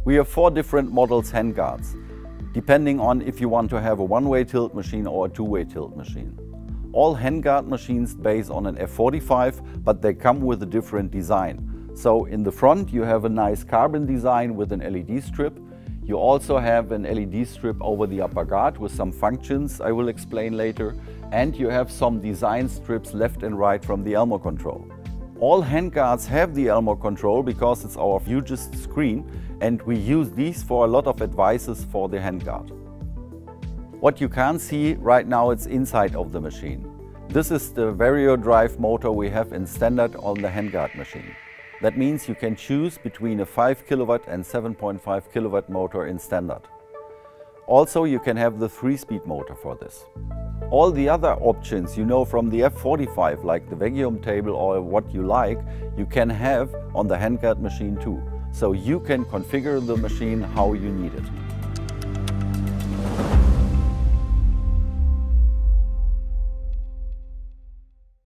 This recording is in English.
We have 4 different models handguards, depending on if you want to have a one-way tilt machine or a two-way tilt machine. All handguard machines base on an F45, but they come with a different design. So in the front you have a nice carbon design with an LED strip. You also have an LED strip over the upper guard with some functions I will explain later. And you have some design strips left and right from the Elmo control. All handguards have the Elmo control because it's our hugest screen, and we use these for a lot of advices for the handguard. What you can't see right now, it's inside of the machine. This is the vario drive motor we have in standard on the handguard machine. That means you can choose between a 5 kW and 7.5 kW motor in standard. Also, you can have the 3-speed motor for this. All the other options you know from the F45, like the vacuum table or what you like, you can have on the handguard machine too. So you can configure the machine how you need it.